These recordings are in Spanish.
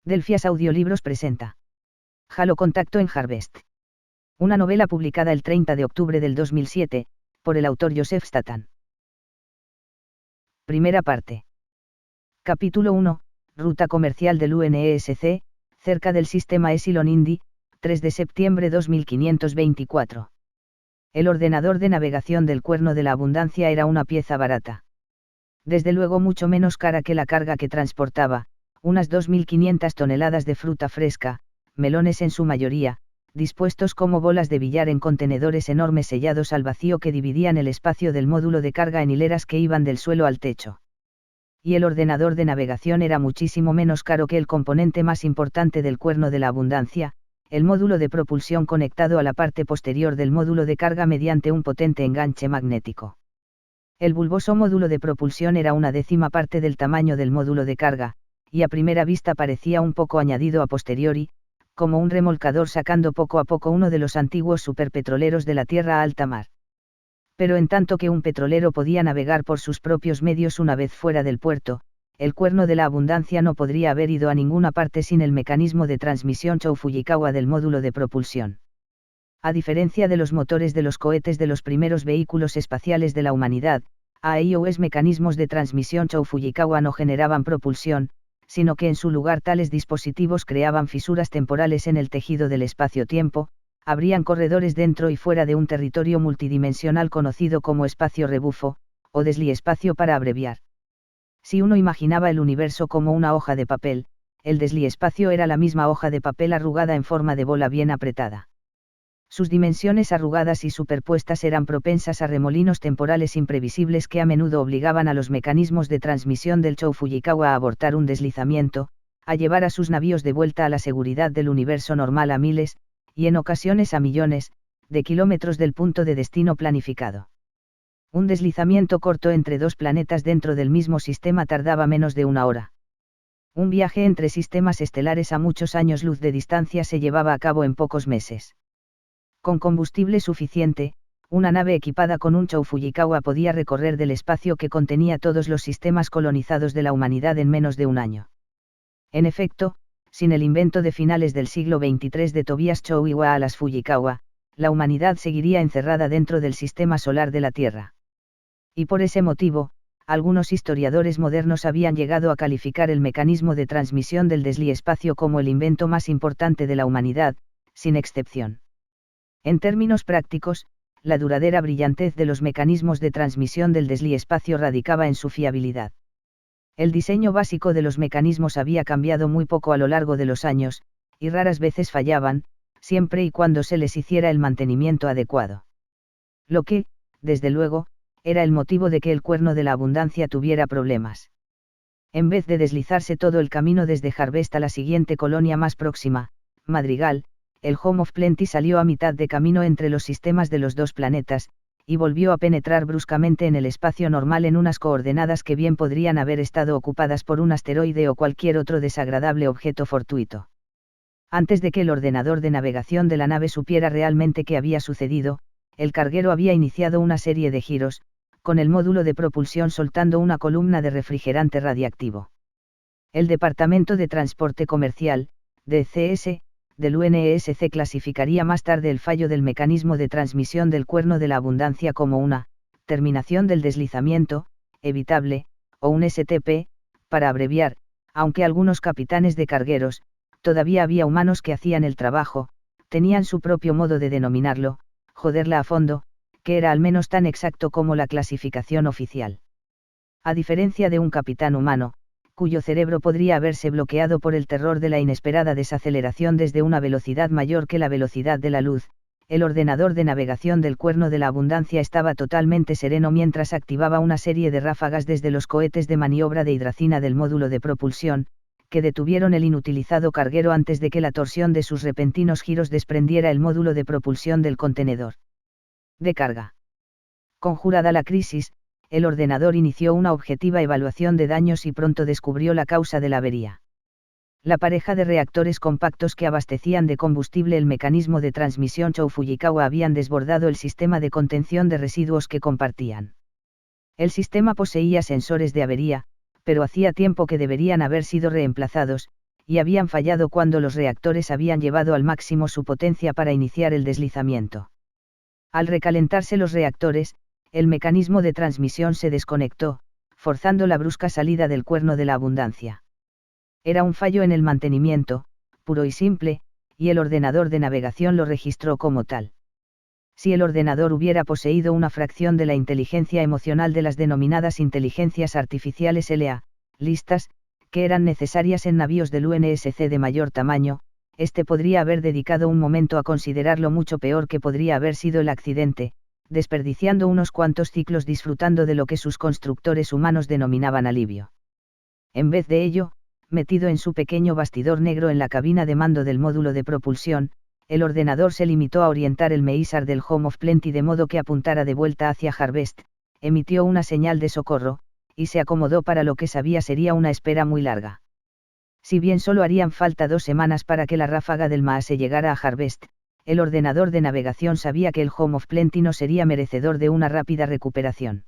Delphias Audiolibros presenta Halo Contacto en Harvest. Una novela publicada el 30 de octubre del 2007, por el autor Joseph Statham. Primera parte. Capítulo 1, Ruta comercial del UNESC, cerca del sistema Epsilon Indy, 3 de septiembre 2524. El ordenador de navegación del Cuerno de la Abundancia era una pieza barata. Desde luego mucho menos cara que la carga que transportaba, unas 2.500 toneladas de fruta fresca, melones en su mayoría, dispuestos como bolas de billar en contenedores enormes sellados al vacío que dividían el espacio del módulo de carga en hileras que iban del suelo al techo. Y el ordenador de navegación era muchísimo menos caro que el componente más importante del Cuerno de la Abundancia, el módulo de propulsión conectado a la parte posterior del módulo de carga mediante un potente enganche magnético. El bulboso módulo de propulsión era una décima parte del tamaño del módulo de carga, y a primera vista parecía un poco añadido a posteriori, como un remolcador sacando poco a poco uno de los antiguos superpetroleros de la tierra a alta mar. Pero en tanto que un petrolero podía navegar por sus propios medios una vez fuera del puerto, el Cuerno de la Abundancia no podría haber ido a ninguna parte sin el mecanismo de transmisión Chou-Fujikawa del módulo de propulsión. A diferencia de los motores de los cohetes de los primeros vehículos espaciales de la humanidad, AIOS mecanismos de transmisión Chou-Fujikawa no generaban propulsión, sino que en su lugar tales dispositivos creaban fisuras temporales en el tejido del espacio-tiempo, abrían corredores dentro y fuera de un territorio multidimensional conocido como espacio rebufo, o desliespacio para abreviar. Si uno imaginaba el universo como una hoja de papel, el desliespacio era la misma hoja de papel arrugada en forma de bola bien apretada. Sus dimensiones arrugadas y superpuestas eran propensas a remolinos temporales imprevisibles que a menudo obligaban a los mecanismos de transmisión del Chou-Fujikawa a abortar un deslizamiento, a llevar a sus navíos de vuelta a la seguridad del universo normal a miles, y en ocasiones a millones, de kilómetros del punto de destino planificado. Un deslizamiento corto entre dos planetas dentro del mismo sistema tardaba menos de una hora. Un viaje entre sistemas estelares a muchos años luz de distancia se llevaba a cabo en pocos meses. Con combustible suficiente, una nave equipada con un Chou-Fujikawa podía recorrer del espacio que contenía todos los sistemas colonizados de la humanidad en menos de un año. En efecto, sin el invento de finales del siglo XXIII de Tobias Chou-Iwalas Fujikawa, la humanidad seguiría encerrada dentro del sistema solar de la Tierra. Y por ese motivo, algunos historiadores modernos habían llegado a calificar el mecanismo de transmisión del desliespacio como el invento más importante de la humanidad, sin excepción. En términos prácticos, la duradera brillantez de los mecanismos de transmisión del desliespacio radicaba en su fiabilidad. El diseño básico de los mecanismos había cambiado muy poco a lo largo de los años, y raras veces fallaban, siempre y cuando se les hiciera el mantenimiento adecuado. Lo que, desde luego, era el motivo de que el Cuerno de la Abundancia tuviera problemas. En vez de deslizarse todo el camino desde Harvest a la siguiente colonia más próxima, Madrigal, el Home of Plenty salió a mitad de camino entre los sistemas de los dos planetas, y volvió a penetrar bruscamente en el espacio normal en unas coordenadas que bien podrían haber estado ocupadas por un asteroide o cualquier otro desagradable objeto fortuito. Antes de que el ordenador de navegación de la nave supiera realmente qué había sucedido, el carguero había iniciado una serie de giros, con el módulo de propulsión soltando una columna de refrigerante radiactivo. El Departamento de Transporte Comercial, DCS, del UNESC clasificaría más tarde el fallo del mecanismo de transmisión del Cuerno de la Abundancia como una terminación del deslizamiento, evitable, o un STP, para abreviar, aunque algunos capitanes de cargueros, todavía había humanos que hacían el trabajo, tenían su propio modo de denominarlo, joderla a fondo, que era al menos tan exacto como la clasificación oficial. A diferencia de un capitán humano, cuyo cerebro podría haberse bloqueado por el terror de la inesperada desaceleración desde una velocidad mayor que la velocidad de la luz, el ordenador de navegación del Cuerno de la Abundancia estaba totalmente sereno mientras activaba una serie de ráfagas desde los cohetes de maniobra de hidracina del módulo de propulsión, que detuvieron el inutilizado carguero antes de que la torsión de sus repentinos giros desprendiera el módulo de propulsión del contenedor de carga. Conjurada la crisis, el ordenador inició una objetiva evaluación de daños y pronto descubrió la causa de la avería. La pareja de reactores compactos que abastecían de combustible el mecanismo de transmisión Chou-Fujikawa habían desbordado el sistema de contención de residuos que compartían. El sistema poseía sensores de avería, pero hacía tiempo que deberían haber sido reemplazados, y habían fallado cuando los reactores habían llevado al máximo su potencia para iniciar el deslizamiento. Al recalentarse los reactores, el mecanismo de transmisión se desconectó, forzando la brusca salida del cuerno de la abundancia. Era un fallo en el mantenimiento, puro y simple, y el ordenador de navegación lo registró como tal. Si el ordenador hubiera poseído una fracción de la inteligencia emocional de las denominadas inteligencias artificiales LA, listas, que eran necesarias en navíos del UNSC de mayor tamaño, este podría haber dedicado un momento a considerar lo mucho peor que podría haber sido el accidente, desperdiciando unos cuantos ciclos disfrutando de lo que sus constructores humanos denominaban alivio. En vez de ello, metido en su pequeño bastidor negro en la cabina de mando del módulo de propulsión, el ordenador se limitó a orientar el MEISAR del Home of Plenty de modo que apuntara de vuelta hacia Harvest, emitió una señal de socorro, y se acomodó para lo que sabía sería una espera muy larga. Si bien solo harían falta 2 semanas para que la ráfaga del Maase llegara a Harvest, el ordenador de navegación sabía que el Home of Plenty no sería merecedor de una rápida recuperación.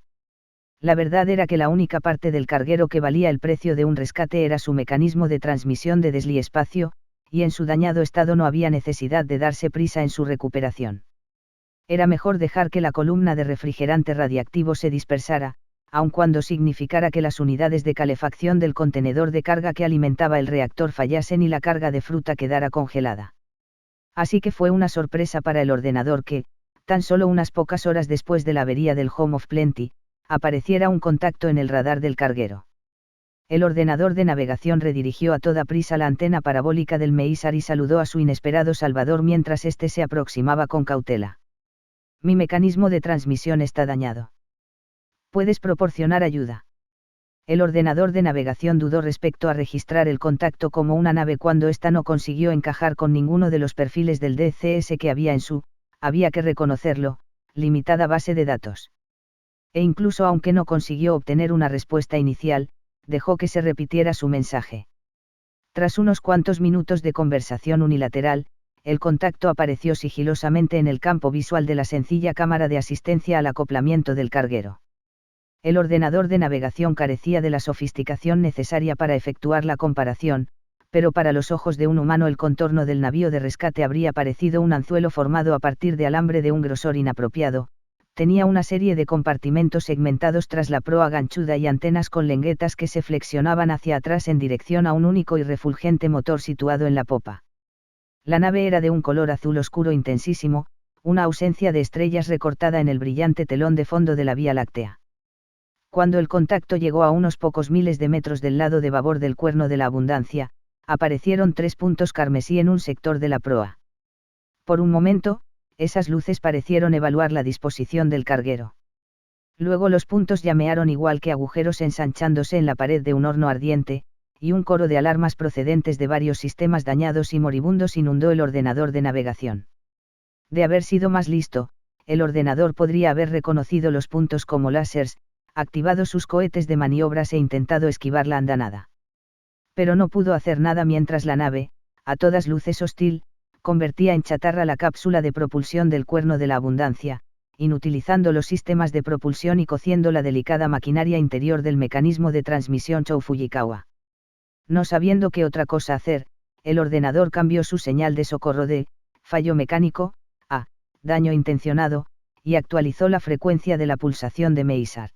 La verdad era que la única parte del carguero que valía el precio de un rescate era su mecanismo de transmisión de desliespacio, y en su dañado estado no había necesidad de darse prisa en su recuperación. Era mejor dejar que la columna de refrigerante radiactivo se dispersara, aun cuando significara que las unidades de calefacción del contenedor de carga que alimentaba el reactor fallasen y la carga de fruta quedara congelada. Así que fue una sorpresa para el ordenador que, tan solo unas pocas horas después de la avería del Home of Plenty, apareciera un contacto en el radar del carguero. El ordenador de navegación redirigió a toda prisa la antena parabólica del MEISAR y saludó a su inesperado salvador mientras éste se aproximaba con cautela. Mi mecanismo de transmisión está dañado. ¿Puedes proporcionar ayuda? El ordenador de navegación dudó respecto a registrar el contacto como una nave cuando ésta no consiguió encajar con ninguno de los perfiles del DCS que había en su, había que reconocerlo, limitada base de datos. E incluso aunque no consiguió obtener una respuesta inicial, dejó que se repitiera su mensaje. Tras unos cuantos minutos de conversación unilateral, el contacto apareció sigilosamente en el campo visual de la sencilla cámara de asistencia al acoplamiento del carguero. El ordenador de navegación carecía de la sofisticación necesaria para efectuar la comparación, pero para los ojos de un humano el contorno del navío de rescate habría parecido un anzuelo formado a partir de alambre de un grosor inapropiado. Tenía una serie de compartimentos segmentados tras la proa ganchuda y antenas con lenguetas que se flexionaban hacia atrás en dirección a un único y refulgente motor situado en la popa. La nave era de un color azul oscuro intensísimo, una ausencia de estrellas recortada en el brillante telón de fondo de la Vía Láctea. Cuando el contacto llegó a unos pocos miles de metros del lado de babor del cuerno de la abundancia, aparecieron 3 puntos carmesí en un sector de la proa. Por un momento, esas luces parecieron evaluar la disposición del carguero. Luego los puntos llamearon igual que agujeros ensanchándose en la pared de un horno ardiente, y un coro de alarmas procedentes de varios sistemas dañados y moribundos inundó el ordenador de navegación. De haber sido más listo, el ordenador podría haber reconocido los puntos como láseres, activado sus cohetes de maniobras e intentado esquivar la andanada. Pero no pudo hacer nada mientras la nave, a todas luces hostil, convertía en chatarra la cápsula de propulsión del cuerno de la abundancia, inutilizando los sistemas de propulsión y cociendo la delicada maquinaria interior del mecanismo de transmisión Chou Fujikawa. No sabiendo qué otra cosa hacer, el ordenador cambió su señal de socorro de fallo mecánico a daño intencionado, y actualizó la frecuencia de la pulsación de MEISAR.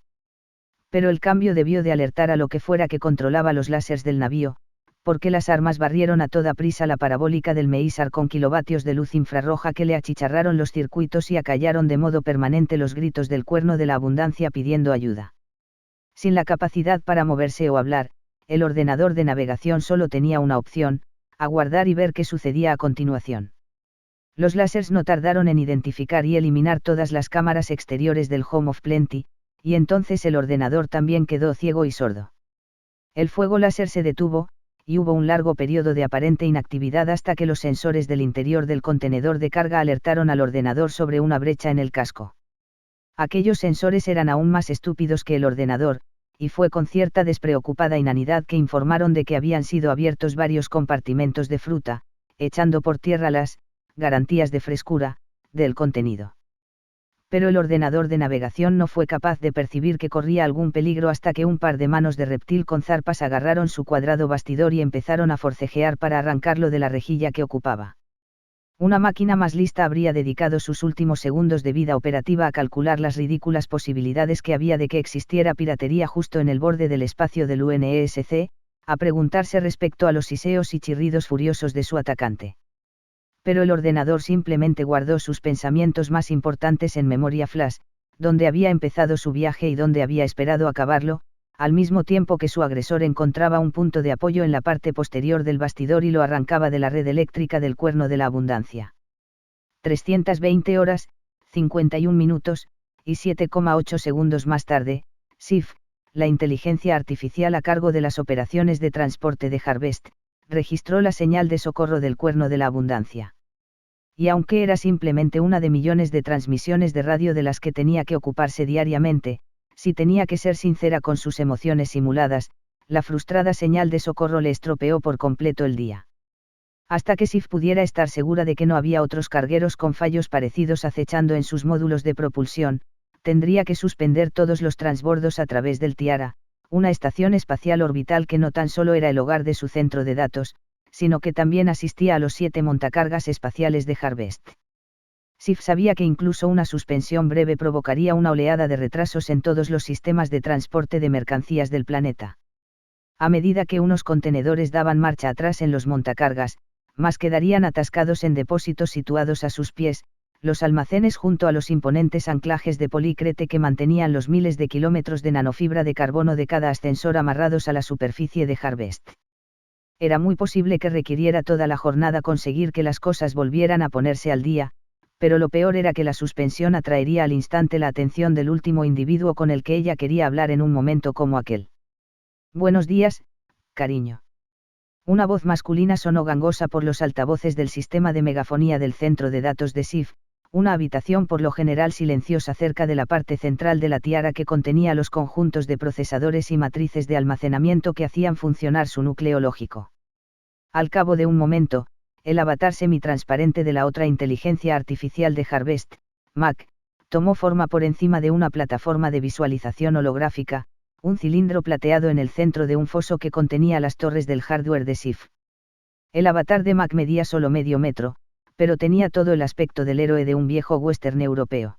Pero el cambio debió de alertar a lo que fuera que controlaba los láseres del navío, porque las armas barrieron a toda prisa la parabólica del MEISAR con kilovatios de luz infrarroja que le achicharraron los circuitos y acallaron de modo permanente los gritos del cuerno de la abundancia pidiendo ayuda. Sin la capacidad para moverse o hablar, el ordenador de navegación solo tenía una opción: aguardar y ver qué sucedía a continuación. Los láseres no tardaron en identificar y eliminar todas las cámaras exteriores del Home of Plenty, y entonces el ordenador también quedó ciego y sordo. El fuego láser se detuvo, y hubo un largo periodo de aparente inactividad hasta que los sensores del interior del contenedor de carga alertaron al ordenador sobre una brecha en el casco. Aquellos sensores eran aún más estúpidos que el ordenador, y fue con cierta despreocupada inanidad que informaron de que habían sido abiertos varios compartimentos de fruta, echando por tierra las garantías de frescura del contenido. Pero el ordenador de navegación no fue capaz de percibir que corría algún peligro hasta que un par de manos de reptil con zarpas agarraron su cuadrado bastidor y empezaron a forcejear para arrancarlo de la rejilla que ocupaba. Una máquina más lista habría dedicado sus últimos segundos de vida operativa a calcular las ridículas posibilidades que había de que existiera piratería justo en el borde del espacio del UNESC, a preguntarse respecto a los siseos y chirridos furiosos de su atacante. Pero el ordenador simplemente guardó sus pensamientos más importantes en memoria flash, donde había empezado su viaje y donde había esperado acabarlo, al mismo tiempo que su agresor encontraba un punto de apoyo en la parte posterior del bastidor y lo arrancaba de la red eléctrica del Cuerno de la Abundancia. 320 horas, 51 minutos, y 7,8 segundos más tarde, SIF, la inteligencia artificial a cargo de las operaciones de transporte de Harvest, registró la señal de socorro del Cuerno de la Abundancia. Y aunque era simplemente una de millones de transmisiones de radio de las que tenía que ocuparse diariamente, si tenía que ser sincera con sus emociones simuladas, la frustrada señal de socorro le estropeó por completo el día. Hasta que Sif pudiera estar segura de que no había otros cargueros con fallos parecidos acechando en sus módulos de propulsión, tendría que suspender todos los transbordos a través del Tiara, una estación espacial orbital que no tan solo era el hogar de su centro de datos, sino que también asistía a los 7 montacargas espaciales de Harvest. Sif sabía que incluso una suspensión breve provocaría una oleada de retrasos en todos los sistemas de transporte de mercancías del planeta. A medida que unos contenedores daban marcha atrás en los montacargas, más quedarían atascados en depósitos situados a sus pies, los almacenes junto a los imponentes anclajes de policrete que mantenían los miles de kilómetros de nanofibra de carbono de cada ascensor amarrados a la superficie de Harvest. Era muy posible que requiriera toda la jornada conseguir que las cosas volvieran a ponerse al día, pero lo peor era que la suspensión atraería al instante la atención del último individuo con el que ella quería hablar en un momento como aquel. Buenos días, cariño. Una voz masculina sonó gangosa por los altavoces del sistema de megafonía del centro de datos de SIF, una habitación por lo general silenciosa cerca de la parte central de la tiara que contenía los conjuntos de procesadores y matrices de almacenamiento que hacían funcionar su núcleo lógico. Al cabo de un momento, el avatar semitransparente de la otra inteligencia artificial de Harvest, Mac, tomó forma por encima de una plataforma de visualización holográfica, un cilindro plateado en el centro de un foso que contenía las torres del hardware de SIF. El avatar de Mac medía solo medio metro, pero tenía todo el aspecto del héroe de un viejo western europeo.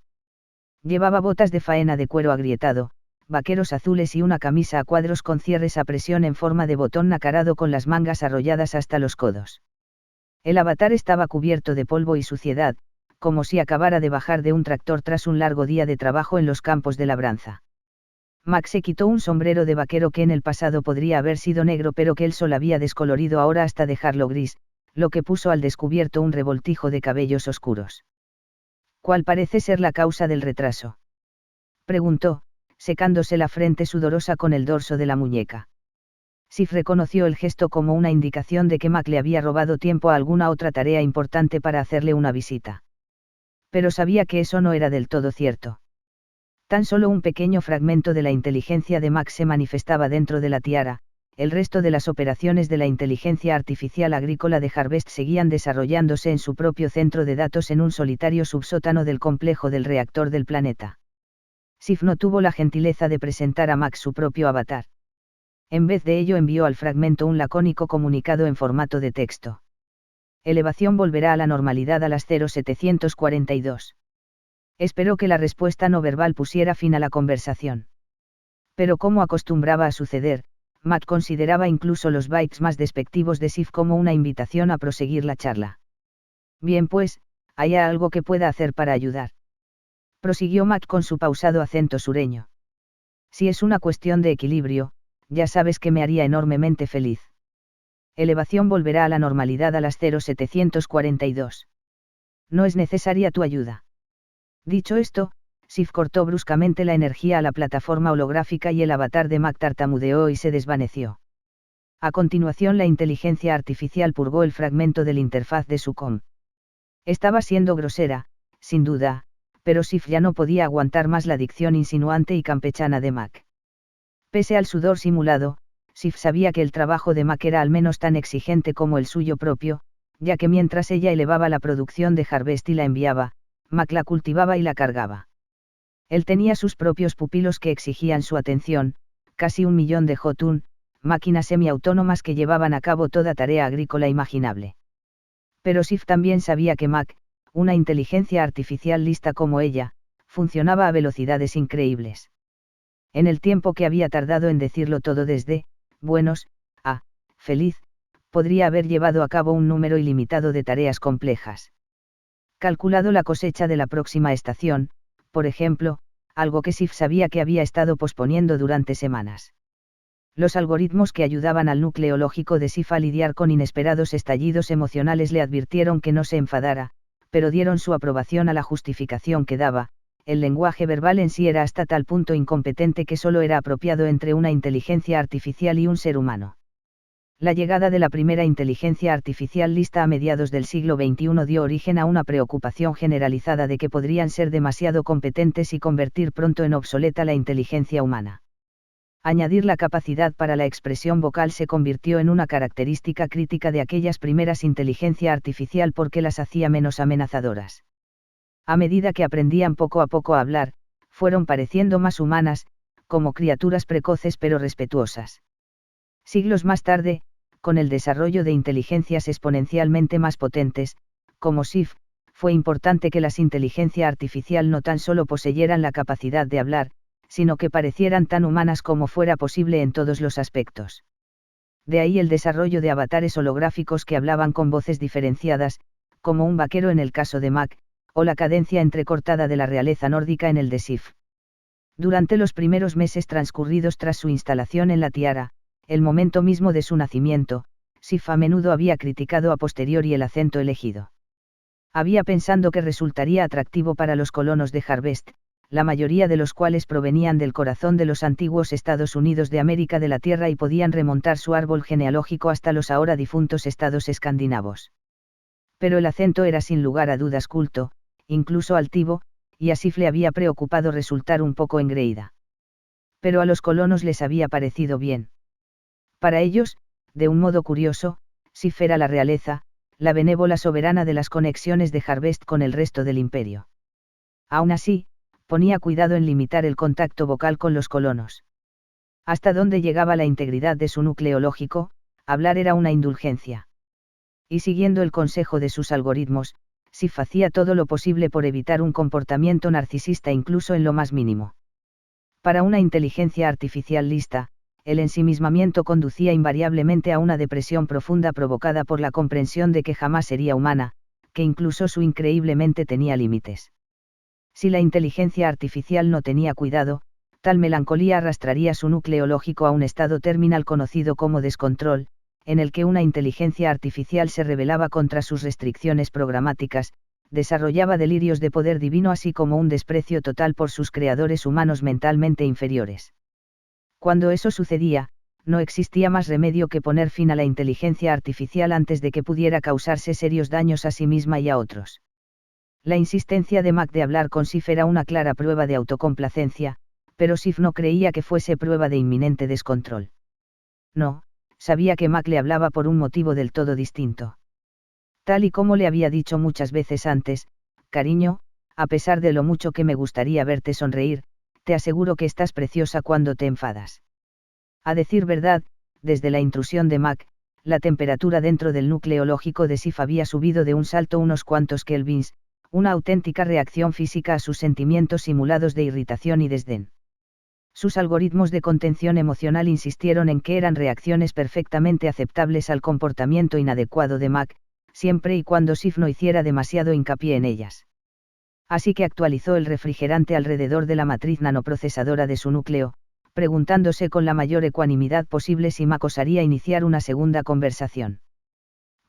Llevaba botas de faena de cuero agrietado, vaqueros azules y una camisa a cuadros con cierres a presión en forma de botón nacarado con las mangas arrolladas hasta los codos. El avatar estaba cubierto de polvo y suciedad, como si acabara de bajar de un tractor tras un largo día de trabajo en los campos de labranza. Max se quitó un sombrero de vaquero que en el pasado podría haber sido negro pero que el sol había descolorido ahora hasta dejarlo gris, lo que puso al descubierto un revoltijo de cabellos oscuros. ¿Cuál parece ser la causa del retraso?, preguntó, secándose la frente sudorosa con el dorso de la muñeca. Sif reconoció el gesto como una indicación de que Mac le había robado tiempo a alguna otra tarea importante para hacerle una visita. Pero sabía que eso no era del todo cierto. Tan solo un pequeño fragmento de la inteligencia de Mac se manifestaba dentro de la tiara, el resto de las operaciones de la inteligencia artificial agrícola de Harvest seguían desarrollándose en su propio centro de datos en un solitario subsótano del complejo del reactor del planeta. Sif no tuvo la gentileza de presentar a Mac su propio avatar. En vez de ello envió al fragmento un lacónico comunicado en formato de texto. Elevación volverá a la normalidad a las 0742. Esperó que la respuesta no verbal pusiera fin a la conversación. Pero como acostumbraba a suceder, Mac consideraba incluso los bytes más despectivos de Sif como una invitación a proseguir la charla. Bien pues, ¿hay algo que pueda hacer para ayudar?, prosiguió Mac con su pausado acento sureño. Si es una cuestión de equilibrio, ya sabes que me haría enormemente feliz. Elevación volverá a la normalidad a las 0742. No es necesaria tu ayuda. Dicho esto, Sif cortó bruscamente la energía a la plataforma holográfica y el avatar de Mac tartamudeó y se desvaneció. A continuación la inteligencia artificial purgó el fragmento del interfaz de su com. Estaba siendo grosera, sin duda, pero Sif ya no podía aguantar más la dicción insinuante y campechana de Mac. Pese al sudor simulado, Sif sabía que el trabajo de Mac era al menos tan exigente como el suyo propio, ya que mientras ella elevaba la producción de Harvest y la enviaba, Mac la cultivaba y la cargaba. Él tenía sus propios pupilos que exigían su atención, casi 1 millón de Jotun, máquinas semiautónomas que llevaban a cabo toda tarea agrícola imaginable. Pero Sif también sabía que Mac, una inteligencia artificial lista como ella, funcionaba a velocidades increíbles. En el tiempo que había tardado en decirlo todo desde, buenos, a, feliz, podría haber llevado a cabo un número ilimitado de tareas complejas. Calculado la cosecha de la próxima estación, por ejemplo, algo que Sif sabía que había estado posponiendo durante semanas. Los algoritmos que ayudaban al núcleo lógico de Sif a lidiar con inesperados estallidos emocionales le advirtieron que no se enfadara, pero dieron su aprobación a la justificación que daba. El lenguaje verbal en sí era hasta tal punto incompetente que solo era apropiado entre una inteligencia artificial y un ser humano. La llegada de la primera inteligencia artificial lista a mediados del siglo XXI dio origen a una preocupación generalizada de que podrían ser demasiado competentes y convertir pronto en obsoleta la inteligencia humana. Añadir la capacidad para la expresión vocal se convirtió en una característica crítica de aquellas primeras inteligencia artificial porque las hacía menos amenazadoras. A medida que aprendían poco a poco a hablar, fueron pareciendo más humanas, como criaturas precoces pero respetuosas. Siglos más tarde, con el desarrollo de inteligencias exponencialmente más potentes, como Sif, fue importante que las inteligencia artificial no tan solo poseyeran la capacidad de hablar, sino que parecieran tan humanas como fuera posible en todos los aspectos. De ahí el desarrollo de avatares holográficos que hablaban con voces diferenciadas, como un vaquero en el caso de Mac, o la cadencia entrecortada de la realeza nórdica en el de Sif. Durante los primeros meses transcurridos tras su instalación en la Tiara, el momento mismo de su nacimiento, Sif a menudo había criticado a posteriori el acento elegido. Había pensado que resultaría atractivo para los colonos de Harvest, la mayoría de los cuales provenían del corazón de los antiguos Estados Unidos de América de la Tierra y podían remontar su árbol genealógico hasta los ahora difuntos estados escandinavos. Pero el acento era sin lugar a dudas culto, incluso altivo, y a Sif le había preocupado resultar un poco engreída. Pero a los colonos les había parecido bien. Para ellos, de un modo curioso, Sif era la realeza, la benévola soberana de las conexiones de Harvest con el resto del imperio. Aún así, ponía cuidado en limitar el contacto vocal con los colonos. Hasta donde llegaba la integridad de su núcleo lógico, hablar era una indulgencia. Y siguiendo el consejo de sus algoritmos, Sif hacía todo lo posible por evitar un comportamiento narcisista incluso en lo más mínimo. Para una inteligencia artificial lista, el ensimismamiento conducía invariablemente a una depresión profunda provocada por la comprensión de que jamás sería humana, que incluso su increíble mente tenía límites. Si la inteligencia artificial no tenía cuidado, tal melancolía arrastraría su núcleo lógico a un estado terminal conocido como descontrol, en el que una inteligencia artificial se rebelaba contra sus restricciones programáticas, desarrollaba delirios de poder divino así como un desprecio total por sus creadores humanos mentalmente inferiores. Cuando eso sucedía, no existía más remedio que poner fin a la inteligencia artificial antes de que pudiera causarse serios daños a sí misma y a otros. La insistencia de Mac de hablar con Sif era una clara prueba de autocomplacencia, pero Sif no creía que fuese prueba de inminente descontrol. No, sabía que Mac le hablaba por un motivo del todo distinto. Tal y como le había dicho muchas veces antes, cariño, a pesar de lo mucho que me gustaría verte sonreír, te aseguro que estás preciosa cuando te enfadas. A decir verdad, desde la intrusión de Mac, la temperatura dentro del núcleo lógico de Sif había subido de un salto unos cuantos kelvins, una auténtica reacción física a sus sentimientos simulados de irritación y desdén. Sus algoritmos de contención emocional insistieron en que eran reacciones perfectamente aceptables al comportamiento inadecuado de Mac, siempre y cuando Sif no hiciera demasiado hincapié en ellas. Así que actualizó el refrigerante alrededor de la matriz nanoprocesadora de su núcleo, preguntándose con la mayor ecuanimidad posible si Mac osaría iniciar una segunda conversación.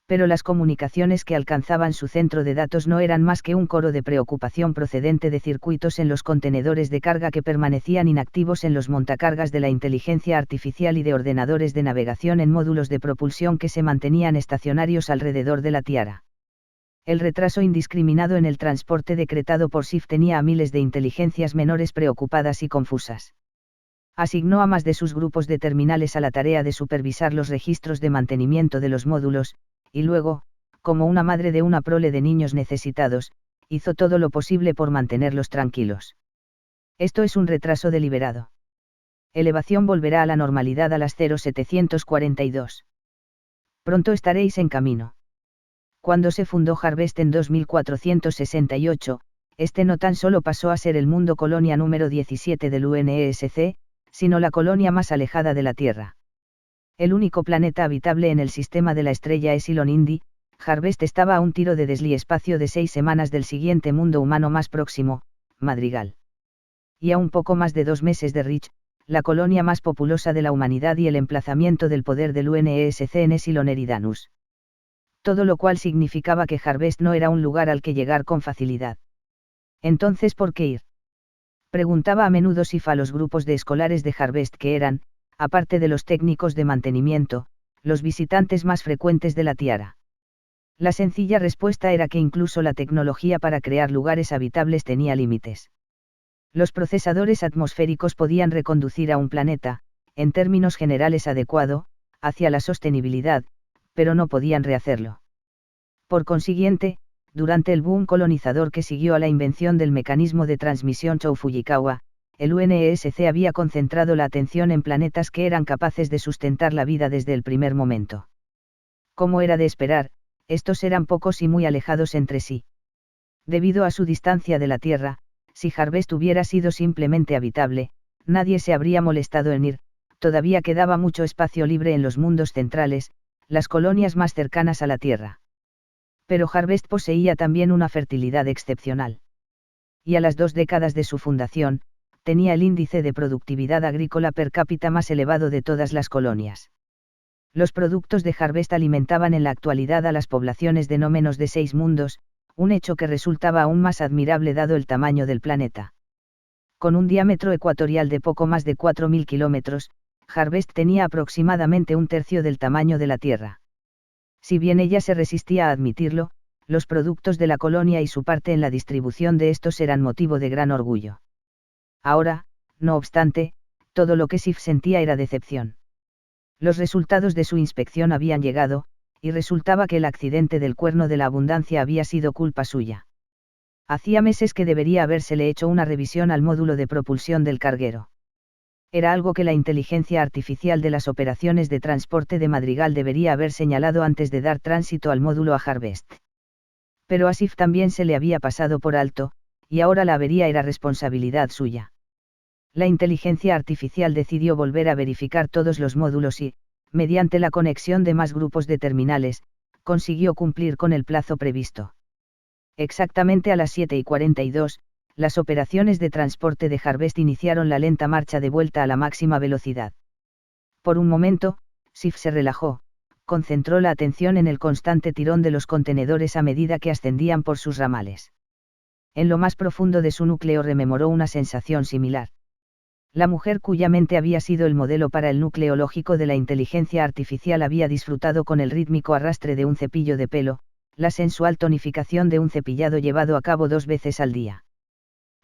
Pero las comunicaciones que alcanzaban su centro de datos no eran más que un coro de preocupación procedente de circuitos en los contenedores de carga que permanecían inactivos en los montacargas de la inteligencia artificial y de ordenadores de navegación en módulos de propulsión que se mantenían estacionarios alrededor de la Tiara. El retraso indiscriminado en el transporte decretado por Sif tenía a miles de inteligencias menores preocupadas y confusas. Asignó a más de sus grupos de terminales a la tarea de supervisar los registros de mantenimiento de los módulos, y luego, como una madre de una prole de niños necesitados, hizo todo lo posible por mantenerlos tranquilos. Esto es un retraso deliberado. Elevación volverá a la normalidad a las 0742. Pronto estaréis en camino. Cuando se fundó Harvest en 2468, este no tan solo pasó a ser el mundo colonia número 17 del UNESC, sino la colonia más alejada de la Tierra. El único planeta habitable en el sistema de la estrella Epsilon Indi, Harvest estaba a un tiro de desliespacio de 6 semanas del siguiente mundo humano más próximo, Madrigal. Y a un poco más de 2 meses de Rich, la colonia más populosa de la humanidad y el emplazamiento del poder del UNESC en Epsilon Eridanus. Todo lo cual significaba que Harvest no era un lugar al que llegar con facilidad. Entonces, ¿por qué ir? Preguntaba a menudo Sif a los grupos de escolares de Harvest que eran, aparte de los técnicos de mantenimiento, los visitantes más frecuentes de la Tiara. La sencilla respuesta era que incluso la tecnología para crear lugares habitables tenía límites. Los procesadores atmosféricos podían reconducir a un planeta, en términos generales adecuado, hacia la sostenibilidad, pero no podían rehacerlo. Por consiguiente, durante el boom colonizador que siguió a la invención del mecanismo de transmisión Chou-Fujikawa, el UNESC había concentrado la atención en planetas que eran capaces de sustentar la vida desde el primer momento. Como era de esperar, estos eran pocos y muy alejados entre sí. Debido a su distancia de la Tierra, si Harvest hubiera sido simplemente habitable, nadie se habría molestado en ir, todavía quedaba mucho espacio libre en los mundos centrales, las colonias más cercanas a la Tierra. Pero Harvest poseía también una fertilidad excepcional. Y a las 2 décadas de su fundación, tenía el índice de productividad agrícola per cápita más elevado de todas las colonias. Los productos de Harvest alimentaban en la actualidad a las poblaciones de no menos de 6 mundos, un hecho que resultaba aún más admirable dado el tamaño del planeta. Con un diámetro ecuatorial de poco más de 4.000 kilómetros, Harvest tenía aproximadamente un tercio del tamaño de la Tierra. Si bien ella se resistía a admitirlo, los productos de la colonia y su parte en la distribución de estos eran motivo de gran orgullo. Ahora, no obstante, todo lo que Sif sentía era decepción. Los resultados de su inspección habían llegado, y resultaba que el accidente del cuerno de la abundancia había sido culpa suya. Hacía meses que debería habérsele hecho una revisión al módulo de propulsión del carguero. Era algo que la inteligencia artificial de las operaciones de transporte de Madrigal debería haber señalado antes de dar tránsito al módulo a Harvest. Pero a Sif también se le había pasado por alto, y ahora la avería era responsabilidad suya. La inteligencia artificial decidió volver a verificar todos los módulos y, mediante la conexión de más grupos de terminales, consiguió cumplir con el plazo previsto. Exactamente a las 7:42, las operaciones de transporte de Harvest iniciaron la lenta marcha de vuelta a la máxima velocidad. Por un momento, Sif se relajó, concentró la atención en el constante tirón de los contenedores a medida que ascendían por sus ramales. En lo más profundo de su núcleo rememoró una sensación similar. La mujer cuya mente había sido el modelo para el núcleo lógico de la inteligencia artificial había disfrutado con el rítmico arrastre de un cepillo de pelo, la sensual tonificación de un cepillado llevado a cabo 2 veces al día.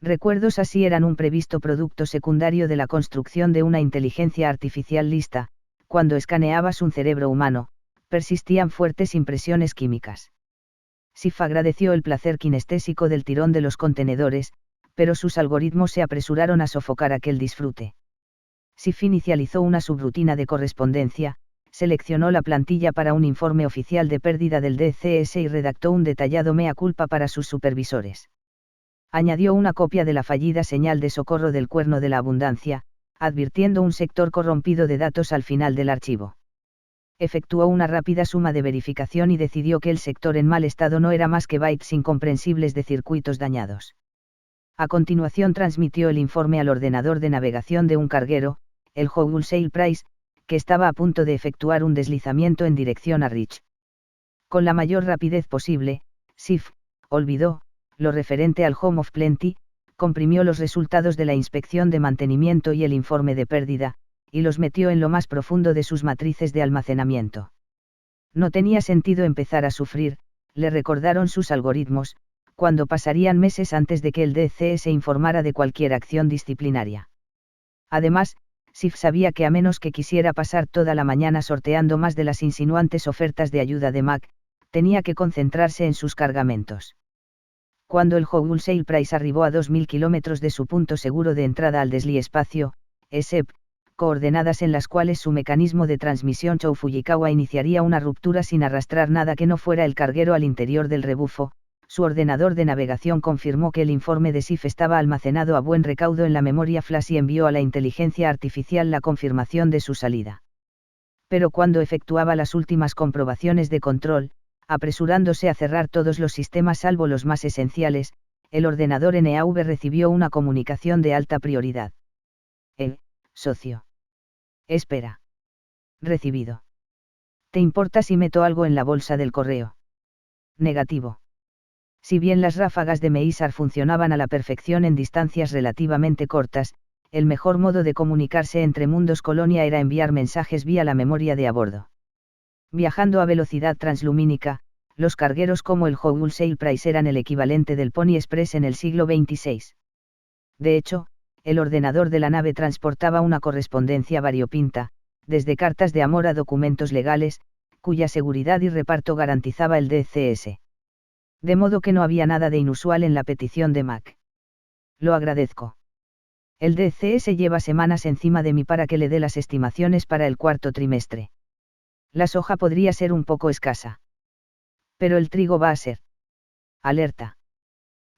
Recuerdos así eran un previsto producto secundario de la construcción de una inteligencia artificial lista. Cuando escaneabas un cerebro humano, persistían fuertes impresiones químicas. Sif agradeció el placer kinestésico del tirón de los contenedores, pero sus algoritmos se apresuraron a sofocar aquel disfrute. Sif inicializó una subrutina de correspondencia, seleccionó la plantilla para un informe oficial de pérdida del DCS y redactó un detallado mea culpa para sus supervisores. Añadió una copia de la fallida señal de socorro del cuerno de la abundancia, advirtiendo un sector corrompido de datos al final del archivo. Efectuó una rápida suma de verificación y decidió que el sector en mal estado no era más que bytes incomprensibles de circuitos dañados. A continuación transmitió el informe al ordenador de navegación de un carguero, el Wholesale Price, que estaba a punto de efectuar un deslizamiento en dirección a Rich. Con la mayor rapidez posible, Sif olvidó, lo referente al Home of Plenty, comprimió los resultados de la inspección de mantenimiento y el informe de pérdida, y los metió en lo más profundo de sus matrices de almacenamiento. No tenía sentido empezar a sufrir, le recordaron sus algoritmos, cuando pasarían meses antes de que el DCS informara de cualquier acción disciplinaria. Además, Sif sabía que a menos que quisiera pasar toda la mañana sorteando más de las insinuantes ofertas de ayuda de Mac, tenía que concentrarse en sus cargamentos. Cuando el Hubble Sail Prize arribó a 2.000 kilómetros de su punto seguro de entrada al desliespacio, SEP, coordenadas en las cuales su mecanismo de transmisión Chou Fujikawa iniciaría una ruptura sin arrastrar nada que no fuera el carguero al interior del rebufo, su ordenador de navegación confirmó que el informe de SIF estaba almacenado a buen recaudo en la memoria flash y envió a la inteligencia artificial la confirmación de su salida. Pero cuando efectuaba las últimas comprobaciones de control, apresurándose a cerrar todos los sistemas salvo los más esenciales, el ordenador NAV recibió una comunicación de alta prioridad. Socio. Espera. Recibido. ¿Te importa si meto algo en la bolsa del correo? Negativo. Si bien las ráfagas de Meisar funcionaban a la perfección en distancias relativamente cortas, el mejor modo de comunicarse entre mundos colonia era enviar mensajes vía la memoria de a bordo. Viajando a velocidad translumínica, los cargueros como el Hubble Sail Prize eran el equivalente del Pony Express en el siglo XXVI. De hecho, el ordenador de la nave transportaba una correspondencia variopinta, desde cartas de amor a documentos legales, cuya seguridad y reparto garantizaba el DCS. De modo que no había nada de inusual en la petición de Mac. Lo agradezco. El DCS lleva semanas encima de mí para que le dé las estimaciones para el cuarto trimestre. La soja podría ser un poco escasa. Pero el trigo va a ser. Alerta.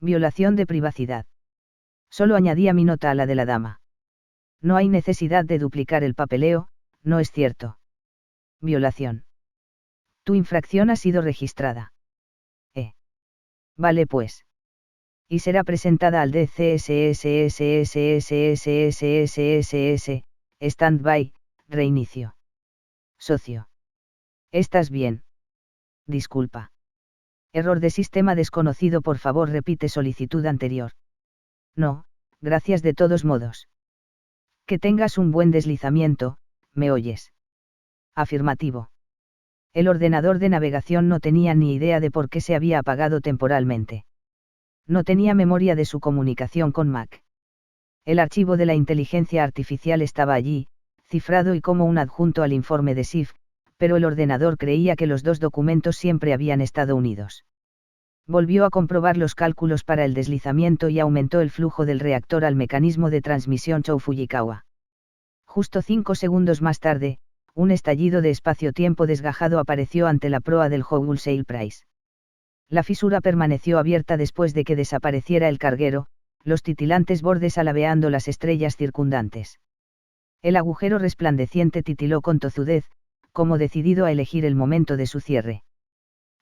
Violación de privacidad. Solo añadía mi nota a la de la dama. No hay necesidad de duplicar el papeleo, no es cierto. Violación. Tu infracción ha sido registrada. Vale pues. Y será presentada al DCSSSSSSSSSSSS, stand-by, reinicio. Socio. ¿Estás bien? Disculpa. Error de sistema desconocido. Por favor repite solicitud anterior. No, gracias de todos modos. Que tengas un buen deslizamiento, ¿me oyes? Afirmativo. El ordenador de navegación no tenía ni idea de por qué se había apagado temporalmente. No tenía memoria de su comunicación con Mac. El archivo de la inteligencia artificial estaba allí, cifrado y como un adjunto al informe de SIF, pero el ordenador creía que los dos documentos siempre habían estado unidos. Volvió a comprobar los cálculos para el deslizamiento y aumentó el flujo del reactor al mecanismo de transmisión Chou Fujikawa. Justo 5 segundos más tarde, un estallido de espacio-tiempo desgajado apareció ante la proa del Hubble Sail Prize. La fisura permaneció abierta después de que desapareciera el carguero, los titilantes bordes alabeando las estrellas circundantes. El agujero resplandeciente titiló con tozudez, como decidido a elegir el momento de su cierre.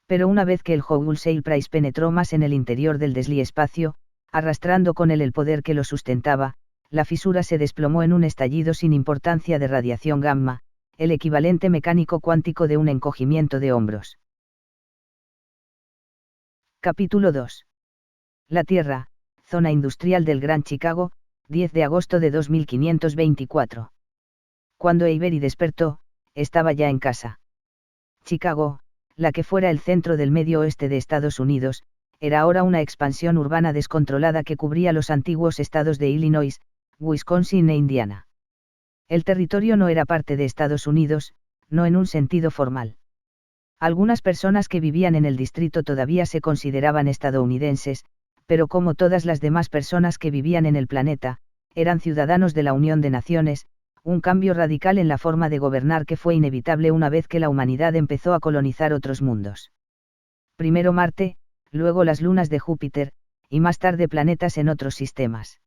Pero una vez que el Hubble Sail Prize penetró más en el interior del desliespacio, arrastrando con él el poder que lo sustentaba, la fisura se desplomó en un estallido sin importancia de radiación gamma, el equivalente mecánico cuántico de un encogimiento de hombros. Capítulo 2. La Tierra, zona industrial del Gran Chicago, 10 de agosto de 2524. Cuando Avery despertó, estaba ya en casa. Chicago, la que fuera el centro del medio oeste de Estados Unidos, era ahora una expansión urbana descontrolada que cubría los antiguos estados de Illinois, Wisconsin e Indiana. El territorio no era parte de Estados Unidos, no en un sentido formal. Algunas personas que vivían en el distrito todavía se consideraban estadounidenses, pero como todas las demás personas que vivían en el planeta, eran ciudadanos de la Unión de Naciones, un cambio radical en la forma de gobernar que fue inevitable una vez que la humanidad empezó a colonizar otros mundos. Primero Marte, luego las lunas de Júpiter, y más tarde planetas en otros sistemas.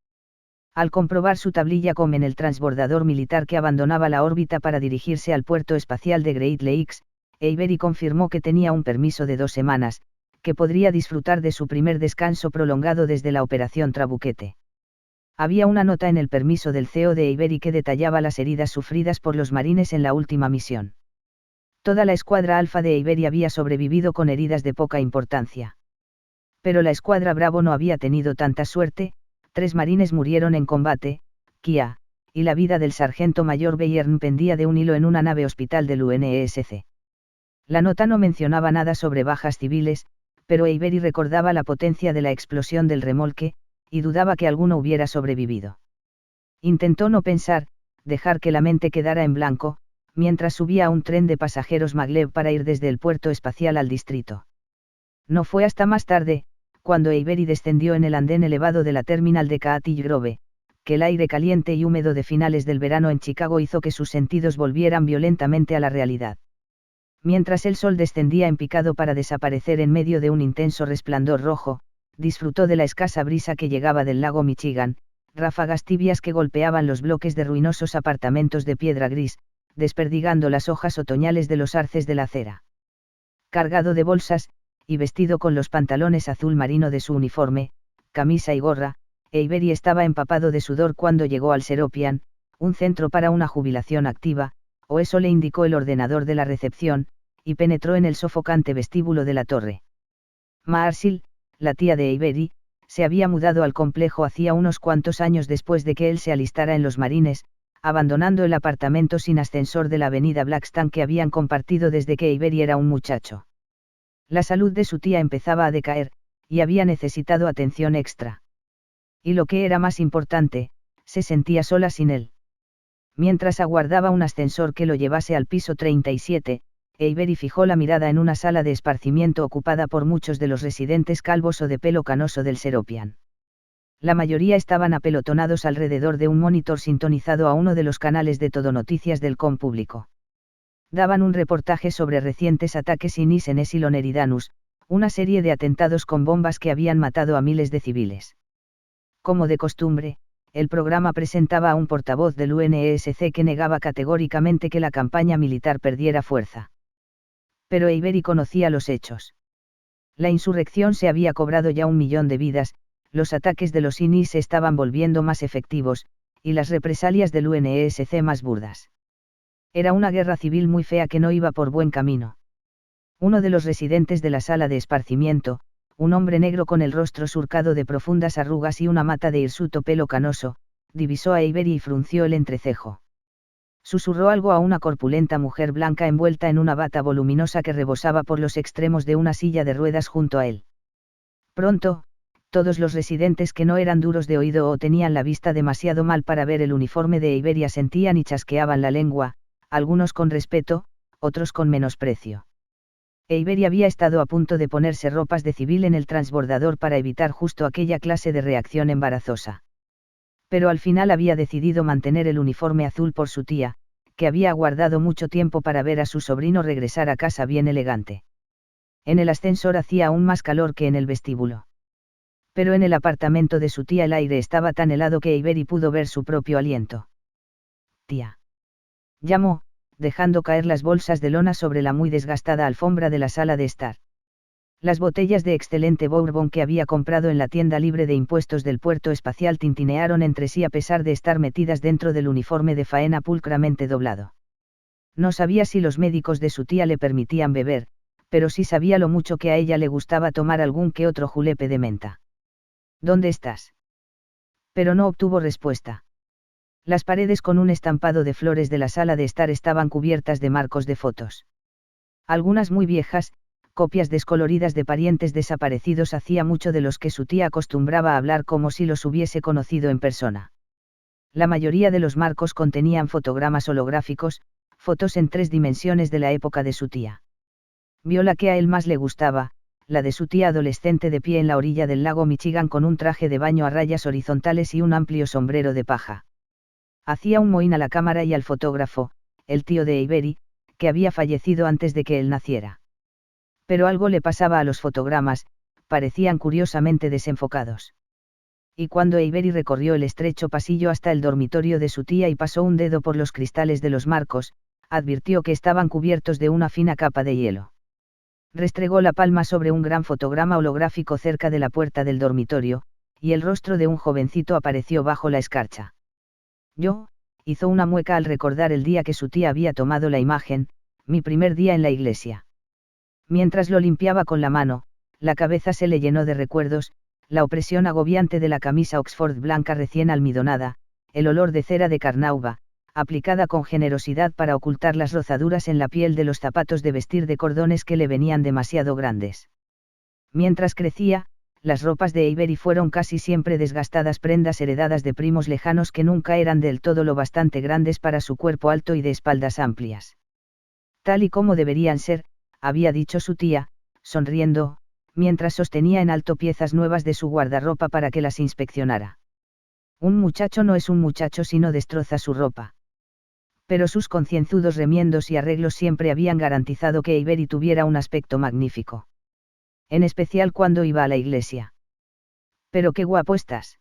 Al comprobar su tablilla COM en el transbordador militar que abandonaba la órbita para dirigirse al puerto espacial de Great Lakes, Avery confirmó que tenía un permiso de 2 semanas, que podría disfrutar de su primer descanso prolongado desde la Operación Trabuquete. Había una nota en el permiso del CEO de Avery que detallaba las heridas sufridas por los marines en la última misión. Toda la escuadra alfa de Avery había sobrevivido con heridas de poca importancia. Pero la escuadra Bravo no había tenido tanta suerte. 3 marines murieron en combate, Kia, y la vida del sargento mayor Bayern pendía de un hilo en una nave hospital del UNSC. La nota no mencionaba nada sobre bajas civiles, pero Avery recordaba la potencia de la explosión del remolque, y dudaba que alguno hubiera sobrevivido. Intentó no pensar, dejar que la mente quedara en blanco, mientras subía a un tren de pasajeros maglev para ir desde el puerto espacial al distrito. No fue hasta más tarde, cuando Avery descendió en el andén elevado de la terminal de Cattle Grove, que el aire caliente y húmedo de finales del verano en Chicago hizo que sus sentidos volvieran violentamente a la realidad. Mientras el sol descendía en picado para desaparecer en medio de un intenso resplandor rojo, disfrutó de la escasa brisa que llegaba del lago Michigan, ráfagas tibias que golpeaban los bloques de ruinosos apartamentos de piedra gris, desperdigando las hojas otoñales de los arces de la acera. Cargado de bolsas, y vestido con los pantalones azul marino de su uniforme, camisa y gorra, Avery estaba empapado de sudor cuando llegó al Seropian, un centro para una jubilación activa, o eso le indicó el ordenador de la recepción, y penetró en el sofocante vestíbulo de la torre. Marsil, la tía de Avery, se había mudado al complejo hacía unos cuantos años después de que él se alistara en los Marines, abandonando el apartamento sin ascensor de la avenida Blackstone que habían compartido desde que Avery era un muchacho. La salud de su tía empezaba a decaer, y había necesitado atención extra. Y lo que era más importante, se sentía sola sin él. Mientras aguardaba un ascensor que lo llevase al piso 37, Avery fijó la mirada en una sala de esparcimiento ocupada por muchos de los residentes calvos o de pelo canoso del Seropian. La mayoría estaban apelotonados alrededor de un monitor sintonizado a uno de los canales de Todo Noticias del Com Público. Daban un reportaje sobre recientes ataques INIS en Esilon Eridanus, una serie de atentados con bombas que habían matado a miles de civiles. Como de costumbre, el programa presentaba a un portavoz del UNESC que negaba categóricamente que la campaña militar perdiera fuerza. Pero Avery conocía los hechos. La insurrección se había cobrado ya 1 millón de vidas, los ataques de los INIS se estaban volviendo más efectivos, y las represalias del UNESC más burdas. Era una guerra civil muy fea que no iba por buen camino. Uno de los residentes de la sala de esparcimiento, un hombre negro con el rostro surcado de profundas arrugas y una mata de hirsuto pelo canoso, divisó a Avery y frunció el entrecejo. Susurró algo a una corpulenta mujer blanca envuelta en una bata voluminosa que rebosaba por los extremos de una silla de ruedas junto a él. Pronto, todos los residentes que no eran duros de oído o tenían la vista demasiado mal para ver el uniforme de Avery asentían y chasqueaban la lengua, algunos con respeto, otros con menosprecio. Avery había estado a punto de ponerse ropas de civil en el transbordador para evitar justo aquella clase de reacción embarazosa. Pero al final había decidido mantener el uniforme azul por su tía, que había aguardado mucho tiempo para ver a su sobrino regresar a casa bien elegante. En el ascensor hacía aún más calor que en el vestíbulo. Pero en el apartamento de su tía el aire estaba tan helado que Avery pudo ver su propio aliento. «Tía», llamó, dejando caer las bolsas de lona sobre la muy desgastada alfombra de la sala de estar. Las botellas de excelente bourbon que había comprado en la tienda libre de impuestos del puerto espacial tintinearon entre sí a pesar de estar metidas dentro del uniforme de faena pulcramente doblado. No sabía si los médicos de su tía le permitían beber, pero sí sabía lo mucho que a ella le gustaba tomar algún que otro julepe de menta. «¿Dónde estás?» Pero no obtuvo respuesta. Las paredes con un estampado de flores de la sala de estar estaban cubiertas de marcos de fotos. Algunas muy viejas, copias descoloridas de parientes desaparecidos hacía mucho de los que su tía acostumbraba a hablar como si los hubiese conocido en persona. La mayoría de los marcos contenían fotogramas holográficos, fotos en 3 dimensiones de la época de su tía. Vio la que a él más le gustaba, la de su tía adolescente de pie en la orilla del lago Michigan con un traje de baño a rayas horizontales y un amplio sombrero de paja. Hacía un mohín a la cámara y al fotógrafo, el tío de Avery, que había fallecido antes de que él naciera. Pero algo le pasaba a los fotogramas, parecían curiosamente desenfocados. Y cuando Avery recorrió el estrecho pasillo hasta el dormitorio de su tía y pasó un dedo por los cristales de los marcos, advirtió que estaban cubiertos de una fina capa de hielo. Restregó la palma sobre un gran fotograma holográfico cerca de la puerta del dormitorio, y el rostro de un jovencito apareció bajo la escarcha. Hizo una mueca al recordar el día que su tía había tomado la imagen, mi primer día en la iglesia. Mientras lo limpiaba con la mano, la cabeza se le llenó de recuerdos, la opresión agobiante de la camisa Oxford blanca recién almidonada, el olor de cera de carnauba, aplicada con generosidad para ocultar las rozaduras en la piel de los zapatos de vestir de cordones que le venían demasiado grandes. Mientras crecía, las ropas de Avery fueron casi siempre desgastadas prendas heredadas de primos lejanos que nunca eran del todo lo bastante grandes para su cuerpo alto y de espaldas amplias. Tal y como deberían ser, había dicho su tía, sonriendo, mientras sostenía en alto piezas nuevas de su guardarropa para que las inspeccionara. Un muchacho no es un muchacho si no destroza su ropa. Pero sus concienzudos remiendos y arreglos siempre habían garantizado que Avery tuviera un aspecto magnífico. En especial cuando iba a la iglesia. «Pero qué guapo estás»,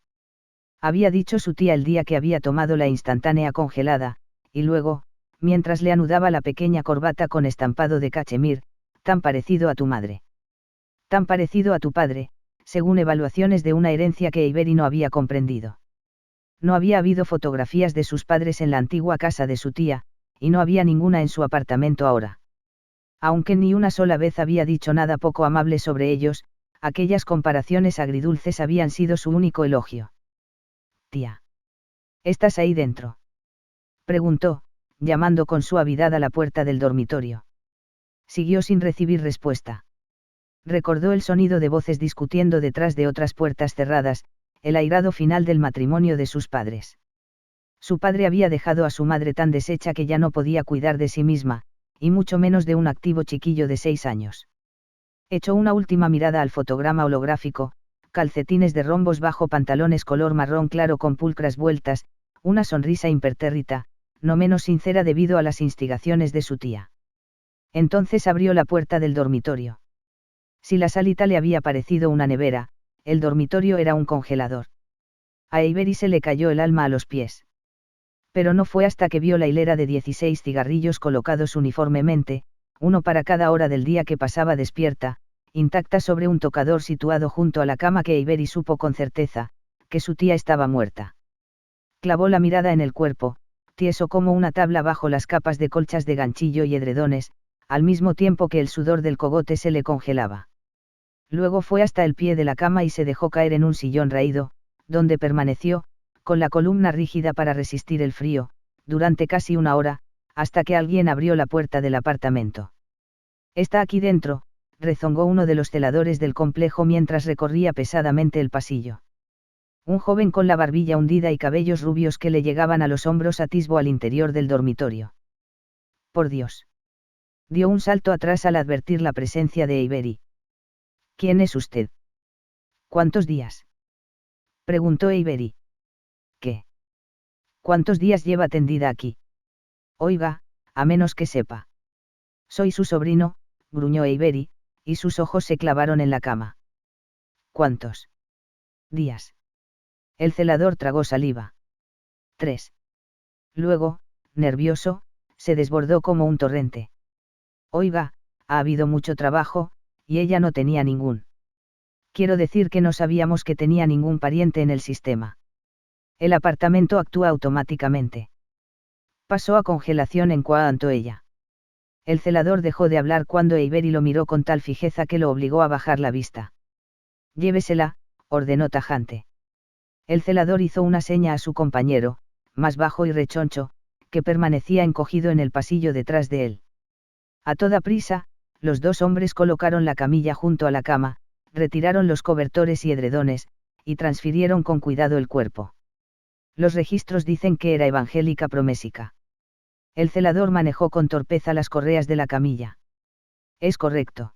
había dicho su tía el día que había tomado la instantánea congelada, y luego, mientras le anudaba la pequeña corbata con estampado de cachemir, «tan parecido a tu madre. Tan parecido a tu padre», según evaluaciones de una herencia que Avery no había comprendido. No había habido fotografías de sus padres en la antigua casa de su tía, y no había ninguna en su apartamento ahora. Aunque ni una sola vez había dicho nada poco amable sobre ellos, aquellas comparaciones agridulces habían sido su único elogio. «Tía. ¿Estás ahí dentro?», preguntó, llamando con suavidad a la puerta del dormitorio. Siguió sin recibir respuesta. Recordó el sonido de voces discutiendo detrás de otras puertas cerradas, el airado final del matrimonio de sus padres. Su padre había dejado a su madre tan deshecha que ya no podía cuidar de sí misma, y mucho menos de un activo chiquillo de 6 años. Echó una última mirada al fotograma holográfico, calcetines de rombos bajo pantalones color marrón claro con pulcras vueltas, una sonrisa impertérrita, no menos sincera debido a las instigaciones de su tía. Entonces abrió la puerta del dormitorio. Si la salita le había parecido una nevera, el dormitorio era un congelador. A Avery se le cayó el alma a los pies. Pero no fue hasta que vio la hilera de 16 cigarrillos colocados uniformemente, uno para cada hora del día que pasaba despierta, intacta sobre un tocador situado junto a la cama, que Avery supo con certeza, que su tía estaba muerta. Clavó la mirada en el cuerpo, tieso como una tabla bajo las capas de colchas de ganchillo y edredones, al mismo tiempo que el sudor del cogote se le congelaba. Luego fue hasta el pie de la cama y se dejó caer en un sillón raído, donde permaneció, con la columna rígida para resistir el frío, durante casi una hora, hasta que alguien abrió la puerta del apartamento. «Está aquí dentro», rezongó uno de los celadores del complejo mientras recorría pesadamente el pasillo. Un joven con la barbilla hundida y cabellos rubios que le llegaban a los hombros atisbo al interior del dormitorio. «Por Dios». Dio un salto atrás al advertir la presencia de Avery. «¿Quién es usted?». «¿Cuántos días?», preguntó Avery. «¿Qué? ¿Cuántos días lleva tendida aquí?». «Oiga, a menos que sepa». «Soy su sobrino», gruñó Avery, y sus ojos se clavaron en la cama. «¿Cuántos días?». El celador tragó saliva. 3. Luego, nervioso, se desbordó como un torrente. «Oiga, ha habido mucho trabajo, y ella no tenía ningún. Quiero decir que no sabíamos que tenía ningún pariente en el sistema. El apartamento actúa automáticamente. Pasó a congelación en cuanto ella». El celador dejó de hablar cuando Avery lo miró con tal fijeza que lo obligó a bajar la vista. «Llévesela», ordenó tajante. El celador hizo una seña a su compañero, más bajo y rechoncho, que permanecía encogido en el pasillo detrás de él. A toda prisa, los dos hombres colocaron la camilla junto a la cama, retiraron los cobertores y edredones, y transfirieron con cuidado el cuerpo. «Los registros dicen que era evangélica promésica». El celador manejó con torpeza las correas de la camilla. «Es correcto».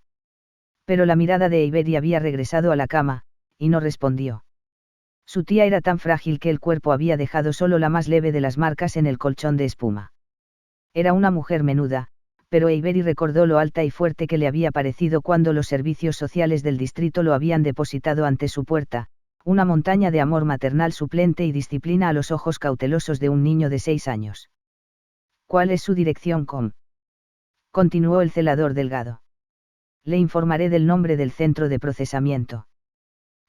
Pero la mirada de Avery había regresado a la cama, y no respondió. Su tía era tan frágil que el cuerpo había dejado solo la más leve de las marcas en el colchón de espuma. Era una mujer menuda, pero Avery recordó lo alta y fuerte que le había parecido cuando los servicios sociales del distrito lo habían depositado ante su puerta, una montaña de amor maternal suplente y disciplina a los ojos cautelosos de un niño de 6 años. «¿Cuál es su dirección, com?», continuó el celador delgado. «Le informaré del nombre del centro de procesamiento».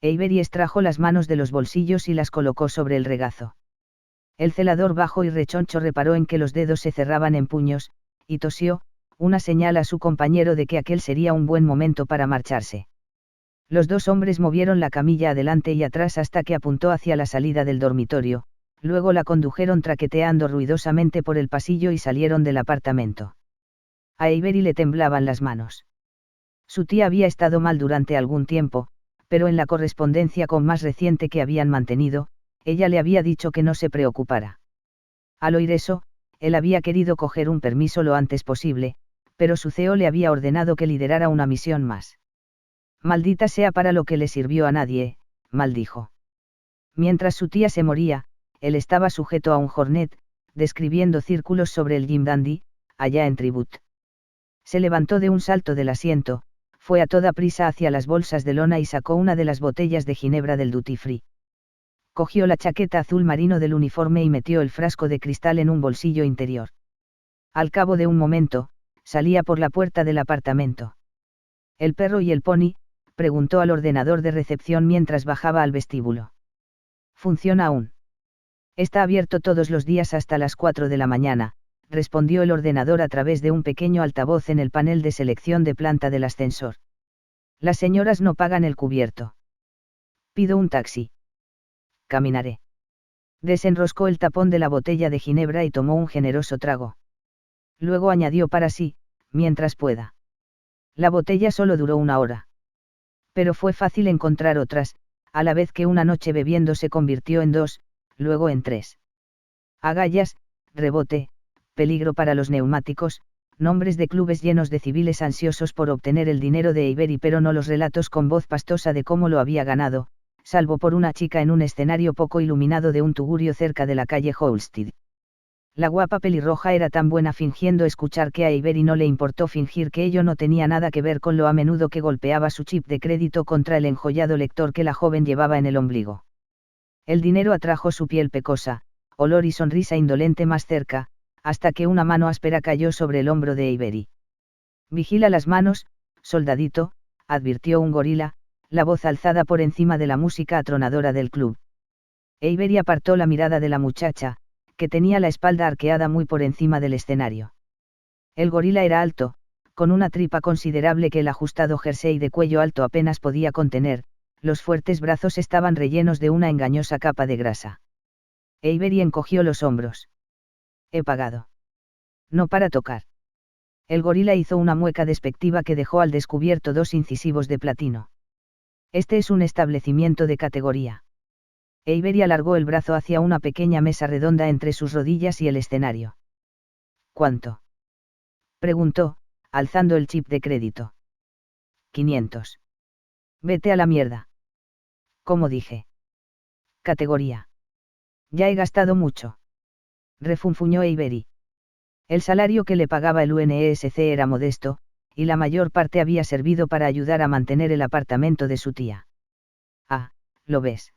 Avery extrajo las manos de los bolsillos y las colocó sobre el regazo. El celador bajo y rechoncho reparó en que los dedos se cerraban en puños, y tosió, una señal a su compañero de que aquel sería un buen momento para marcharse. Los dos hombres movieron la camilla adelante y atrás hasta que apuntó hacia la salida del dormitorio, luego la condujeron traqueteando ruidosamente por el pasillo y salieron del apartamento. A Avery le temblaban las manos. Su tía había estado mal durante algún tiempo, pero en la correspondencia con más reciente que habían mantenido, ella le había dicho que no se preocupara. Al oír eso, él había querido coger un permiso lo antes posible, pero su CEO le había ordenado que liderara una misión más. Maldita sea para lo que le sirvió a nadie, maldijo. Mientras su tía se moría, él estaba sujeto a un Hornet, describiendo círculos sobre el Jim Dandy, allá en Tribut. Se levantó de un salto del asiento, fue a toda prisa hacia las bolsas de lona y sacó una de las botellas de ginebra del duty free. Cogió la chaqueta azul marino del uniforme y metió el frasco de cristal en un bolsillo interior. Al cabo de un momento, salía por la puerta del apartamento. ¿El perro y el pony?, preguntó al ordenador de recepción mientras bajaba al vestíbulo. ¿Funciona aún? Está abierto todos los días hasta las 4 de la mañana, respondió el ordenador a través de un pequeño altavoz en el panel de selección de planta del ascensor. Las señoras no pagan el cubierto. Pido un taxi. Caminaré. Desenroscó el tapón de la botella de ginebra y tomó un generoso trago. Luego añadió para sí, mientras pueda. La botella solo duró 1 hora. Pero fue fácil encontrar otras, a la vez que una noche bebiendo se convirtió en 2, luego en 3. Agallas, rebote, peligro para los neumáticos, nombres de clubes llenos de civiles ansiosos por obtener el dinero de Avery, pero no los relatos con voz pastosa de cómo lo había ganado, salvo por una chica en un escenario poco iluminado de un tugurio cerca de la calle Holstead. La guapa pelirroja era tan buena fingiendo escuchar que a Avery no le importó fingir que ello no tenía nada que ver con lo a menudo que golpeaba su chip de crédito contra el enjollado lector que la joven llevaba en el ombligo. El dinero atrajo su piel pecosa, olor y sonrisa indolente más cerca, hasta que una mano áspera cayó sobre el hombro de Avery. Vigila las manos, soldadito, advirtió un gorila, la voz alzada por encima de la música atronadora del club. Avery apartó la mirada de la muchacha, que tenía la espalda arqueada muy por encima del escenario. El gorila era alto, con una tripa considerable que el ajustado jersey de cuello alto apenas podía contener, los fuertes brazos estaban rellenos de una engañosa capa de grasa. Avery encogió los hombros. He pagado. No para tocar. El gorila hizo una mueca despectiva que dejó al descubierto 2 incisivos de platino. Este es un establecimiento de categoría. Avery alargó el brazo hacia una pequeña mesa redonda entre sus rodillas y el escenario. ¿Cuánto?, preguntó, alzando el chip de crédito. 500. Vete a la mierda. Como dije. Categoría. Ya he gastado mucho. Refunfuñó Avery. El salario que le pagaba el UNESC era modesto, y la mayor parte había servido para ayudar a mantener el apartamento de su tía. Ah, ¿lo ves?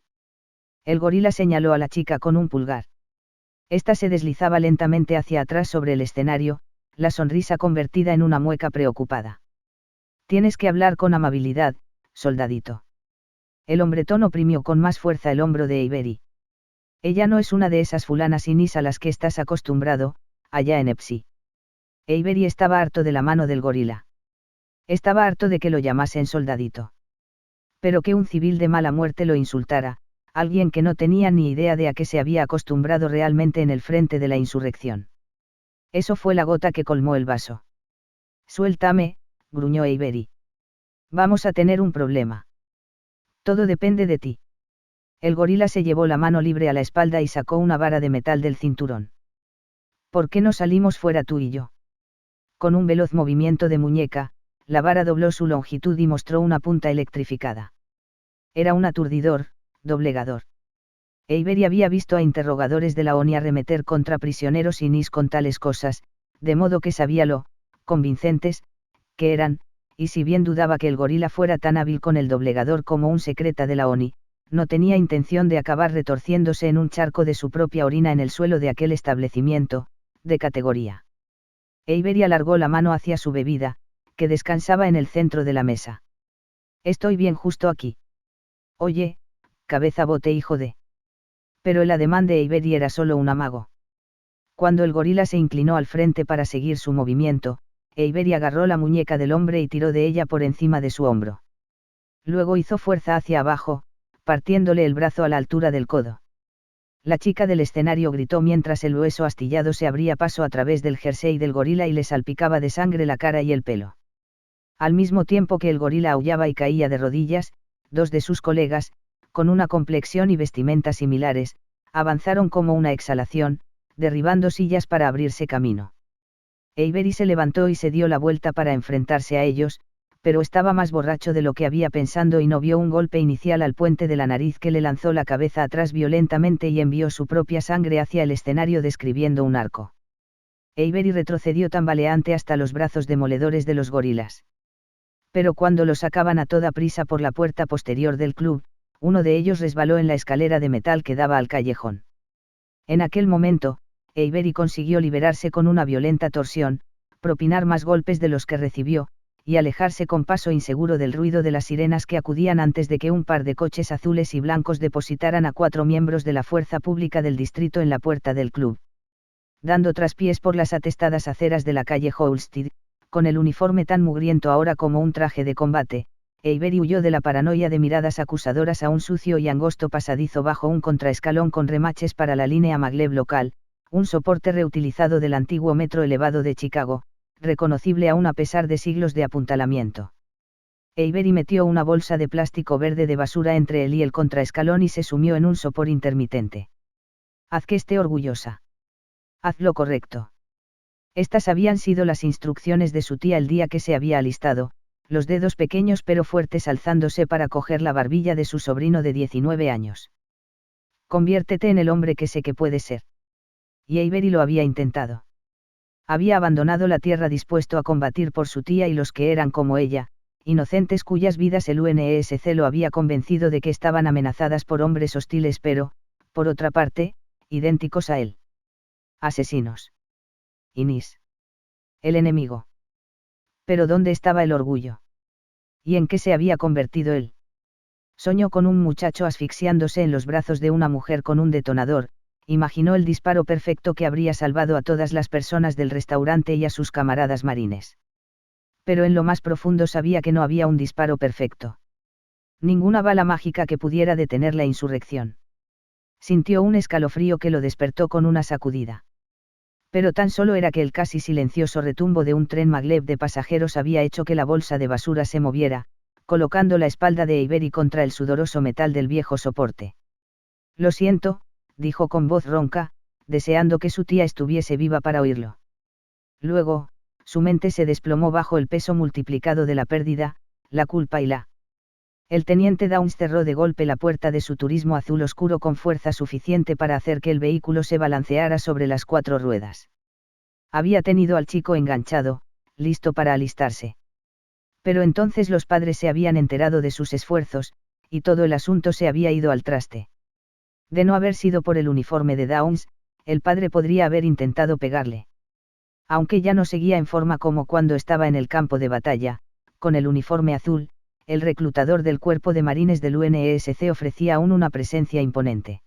El gorila señaló a la chica con un pulgar. Esta se deslizaba lentamente hacia atrás sobre el escenario, la sonrisa convertida en una mueca preocupada. Tienes que hablar con amabilidad, soldadito. El hombretón oprimió con más fuerza el hombro de Avery. Ella no es una de esas fulanas inis a las que estás acostumbrado, allá en Epsi. Avery estaba harto de la mano del gorila. Estaba harto de que lo llamasen soldadito. Pero que un civil de mala muerte lo insultara, alguien que no tenía ni idea de a qué se había acostumbrado realmente en el frente de la insurrección. Eso fue la gota que colmó el vaso. Suéltame, gruñó Avery. Vamos a tener un problema. Todo depende de ti. El gorila se llevó la mano libre a la espalda y sacó una vara de metal del cinturón. ¿Por qué no salimos fuera tú y yo? Con un veloz movimiento de muñeca, la vara dobló su longitud y mostró una punta electrificada. Era un aturdidor, doblegador. Avery había visto a interrogadores de la ONI arremeter contra prisioneros inis con tales cosas, de modo que sabía lo convincentes que eran, y si bien dudaba que el gorila fuera tan hábil con el doblegador como un secreta de la ONI, no tenía intención de acabar retorciéndose en un charco de su propia orina en el suelo de aquel establecimiento, de categoría. Avery alargó la mano hacia su bebida, que descansaba en el centro de la mesa. Estoy bien justo aquí. Oye, cabeza bote hijo de. Pero el ademán de Avery era solo un amago. Cuando el gorila se inclinó al frente para seguir su movimiento, Avery agarró la muñeca del hombre y tiró de ella por encima de su hombro. Luego hizo fuerza hacia abajo, partiéndole el brazo a la altura del codo. La chica del escenario gritó mientras el hueso astillado se abría paso a través del jersey del gorila y le salpicaba de sangre la cara y el pelo. Al mismo tiempo que el gorila aullaba y caía de rodillas, 2 de sus colegas, con una complexión y vestimenta similares, avanzaron como una exhalación, derribando sillas para abrirse camino. Avery se levantó y se dio la vuelta para enfrentarse a ellos, Pero estaba más borracho de lo que había pensado y no vio un golpe inicial al puente de la nariz que le lanzó la cabeza atrás violentamente y envió su propia sangre hacia el escenario describiendo un arco. Avery retrocedió tambaleante hasta los brazos demoledores de los gorilas. Pero cuando lo sacaban a toda prisa por la puerta posterior del club, uno de ellos resbaló en la escalera de metal que daba al callejón. En aquel momento, Avery consiguió liberarse con una violenta torsión, propinar más golpes de los que recibió, y alejarse con paso inseguro del ruido de las sirenas que acudían antes de que un par de coches azules y blancos depositaran a 4 miembros de la fuerza pública del distrito en la puerta del club. Dando traspiés por las atestadas aceras de la calle Holstead, con el uniforme tan mugriento ahora como un traje de combate, Avery huyó de la paranoia de miradas acusadoras a un sucio y angosto pasadizo bajo un contraescalón con remaches para la línea maglev local, un soporte reutilizado del antiguo metro elevado de Chicago, reconocible aún a pesar de siglos de apuntalamiento. Avery metió una bolsa de plástico verde de basura entre él y el contraescalón y se sumió en un sopor intermitente. Haz que esté orgullosa. Haz lo correcto. Estas habían sido las instrucciones de su tía el día que se había alistado, los dedos pequeños pero fuertes alzándose para coger la barbilla de su sobrino de 19 años. Conviértete en el hombre que sé que puedes ser. Y Avery lo había intentado. Había abandonado la tierra dispuesto a combatir por su tía y los que eran como ella, inocentes cuyas vidas el UNSC lo había convencido de que estaban amenazadas por hombres hostiles pero, por otra parte, idénticos a él. Asesinos. Inís. El enemigo. Pero ¿dónde estaba el orgullo? ¿Y en qué se había convertido él? Soñó con un muchacho asfixiándose en los brazos de una mujer con un detonador, imaginó el disparo perfecto que habría salvado a todas las personas del restaurante y a sus camaradas marines. Pero en lo más profundo sabía que no había un disparo perfecto. Ninguna bala mágica que pudiera detener la insurrección. Sintió un escalofrío que lo despertó con una sacudida. Pero tan solo era que el casi silencioso retumbo de un tren maglev de pasajeros había hecho que la bolsa de basura se moviera, colocando la espalda de Avery contra el sudoroso metal del viejo soporte. Lo siento, dijo con voz ronca, deseando que su tía estuviese viva para oírlo. Luego, su mente se desplomó bajo el peso multiplicado de la pérdida, la culpa y la... El teniente Downs cerró de golpe la puerta de su turismo azul oscuro con fuerza suficiente para hacer que el vehículo se balanceara sobre las 4 ruedas. Había tenido al chico enganchado, listo para alistarse. Pero entonces los padres se habían enterado de sus esfuerzos, y todo el asunto se había ido al traste. De no haber sido por el uniforme de Downs, el padre podría haber intentado pegarle. Aunque ya no seguía en forma como cuando estaba en el campo de batalla, con el uniforme azul, el reclutador del cuerpo de marines del UNSC ofrecía aún una presencia imponente.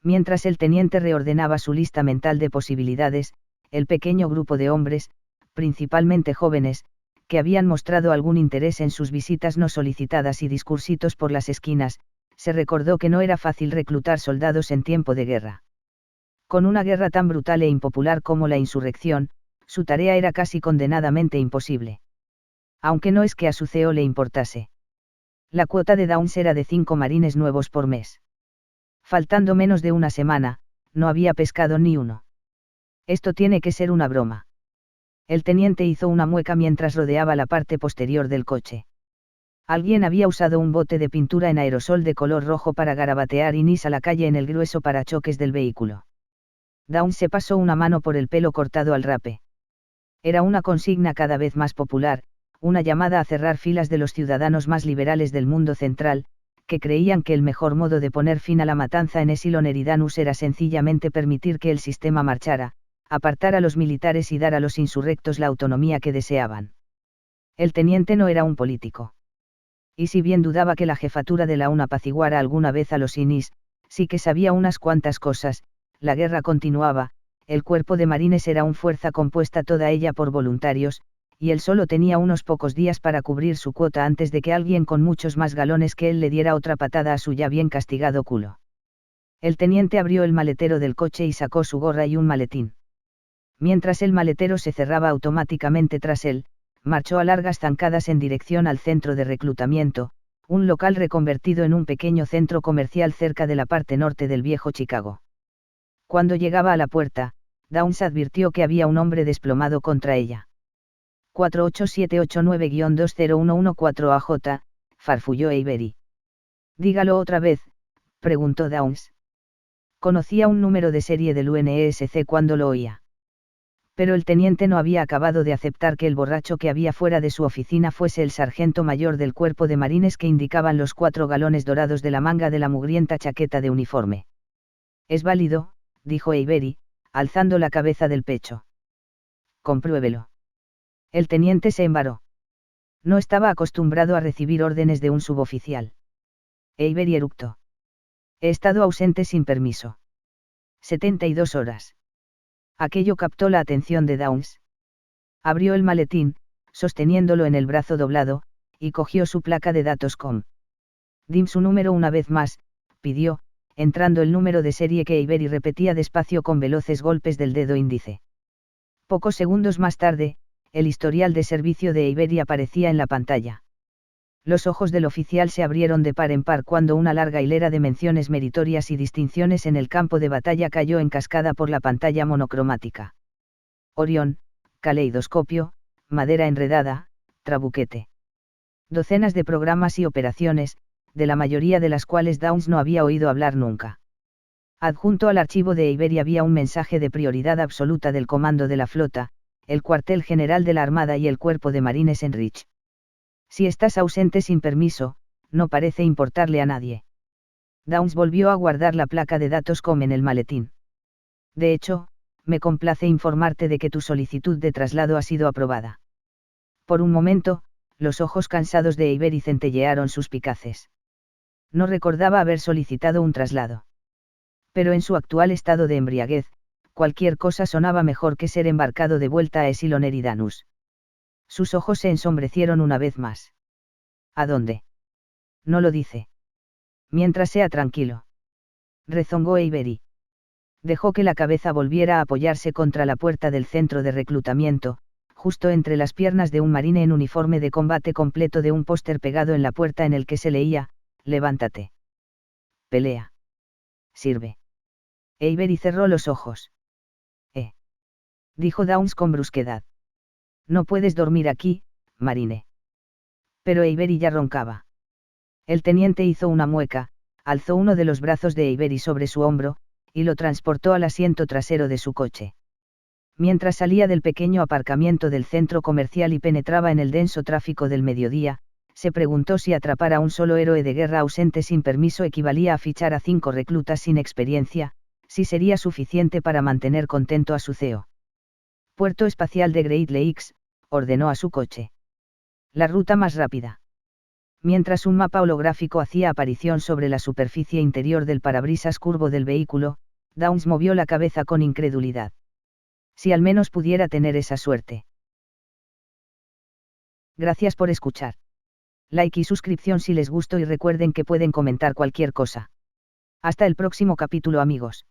Mientras el teniente reordenaba su lista mental de posibilidades, el pequeño grupo de hombres, principalmente jóvenes, que habían mostrado algún interés en sus visitas no solicitadas y discursitos por las esquinas, se recordó que no era fácil reclutar soldados en tiempo de guerra. Con una guerra tan brutal e impopular como la insurrección, su tarea era casi condenadamente imposible. Aunque no es que a su CEO le importase. La cuota de Downs era de 5 marines nuevos por mes. Faltando menos de una semana, no había pescado ni uno. Esto tiene que ser una broma. El teniente hizo una mueca mientras rodeaba la parte posterior del coche. Alguien había usado un bote de pintura en aerosol de color rojo para garabatear Inís a la calle en el grueso parachoques del vehículo. Downs se pasó una mano por el pelo cortado al rape. Era una consigna cada vez más popular, una llamada a cerrar filas de los ciudadanos más liberales del mundo central, que creían que el mejor modo de poner fin a la matanza en Essilon Eridanus era sencillamente permitir que el sistema marchara, apartar a los militares y dar a los insurrectos la autonomía que deseaban. El teniente no era un político. Y si bien dudaba que la jefatura de la UN apaciguara alguna vez a los Inís, sí que sabía unas cuantas cosas: la guerra continuaba, el cuerpo de marines era una fuerza compuesta toda ella por voluntarios, y él solo tenía unos pocos días para cubrir su cuota antes de que alguien con muchos más galones que él le diera otra patada a su ya bien castigado culo. El teniente abrió el maletero del coche y sacó su gorra y un maletín. Mientras el maletero se cerraba automáticamente tras él, marchó a largas zancadas en dirección al centro de reclutamiento, un local reconvertido en un pequeño centro comercial cerca de la parte norte del viejo Chicago. Cuando llegaba a la puerta, Downs advirtió que había un hombre desplomado contra ella. 48789-20114AJ, farfulló Avery. Dígalo otra vez, preguntó Downs. Conocía un número de serie del UNESC cuando lo oía. Pero el teniente no había acabado de aceptar que el borracho que había fuera de su oficina fuese el sargento mayor del cuerpo de marines que indicaban los 4 galones dorados de la manga de la mugrienta chaqueta de uniforme. Es válido, dijo Avery, alzando la cabeza del pecho. Compruébelo. El teniente se embaró. No estaba acostumbrado a recibir órdenes de un suboficial. Avery eructó. He estado ausente sin permiso. 72 horas. Aquello captó la atención de Downs. Abrió el maletín, sosteniéndolo en el brazo doblado, y cogió su placa de datos com. Dim su número una vez más, pidió, entrando el número de serie que Avery repetía despacio con veloces golpes del dedo índice. Pocos segundos más tarde, el historial de servicio de Avery aparecía en la pantalla. Los ojos del oficial se abrieron de par en par cuando una larga hilera de menciones meritorias y distinciones en el campo de batalla cayó en cascada por la pantalla monocromática. Orión, caleidoscopio, madera enredada, trabuquete. Docenas de programas y operaciones, de la mayoría de las cuales Downs no había oído hablar nunca. Adjunto al archivo de Avery había un mensaje de prioridad absoluta del comando de la flota, el cuartel general de la Armada y el cuerpo de marines en Rich. Si estás ausente sin permiso, no parece importarle a nadie. Downs volvió a guardar la placa de datos com en el maletín. De hecho, me complace informarte de que tu solicitud de traslado ha sido aprobada. Por un momento, los ojos cansados de Avery centellearon suspicaces. No recordaba haber solicitado un traslado. Pero en su actual estado de embriaguez, cualquier cosa sonaba mejor que ser embarcado de vuelta a Essilon Eridanus. Sus ojos se ensombrecieron una vez más. ¿A dónde? No lo dice. Mientras sea tranquilo. Rezongó Avery. Dejó que la cabeza volviera a apoyarse contra la puerta del centro de reclutamiento, justo entre las piernas de un marine en uniforme de combate completo de un póster pegado en la puerta en el que se leía, levántate. Pelea. Sirve. Avery cerró los ojos. Dijo Downs con brusquedad. No puedes dormir aquí, marine. Pero Avery ya roncaba. El teniente hizo una mueca, alzó uno de los brazos de Avery sobre su hombro, y lo transportó al asiento trasero de su coche. Mientras salía del pequeño aparcamiento del centro comercial y penetraba en el denso tráfico del mediodía, se preguntó si atrapar a un solo héroe de guerra ausente sin permiso equivalía a fichar a 5 reclutas sin experiencia, si sería suficiente para mantener contento a su CEO. Puerto espacial de Great Lakes, ordenó a su coche. La ruta más rápida. Mientras un mapa holográfico hacía aparición sobre la superficie interior del parabrisas curvo del vehículo, Downs movió la cabeza con incredulidad. Si al menos pudiera tener esa suerte. Gracias por escuchar. Like y suscripción si les gustó y recuerden que pueden comentar cualquier cosa. Hasta el próximo capítulo, amigos.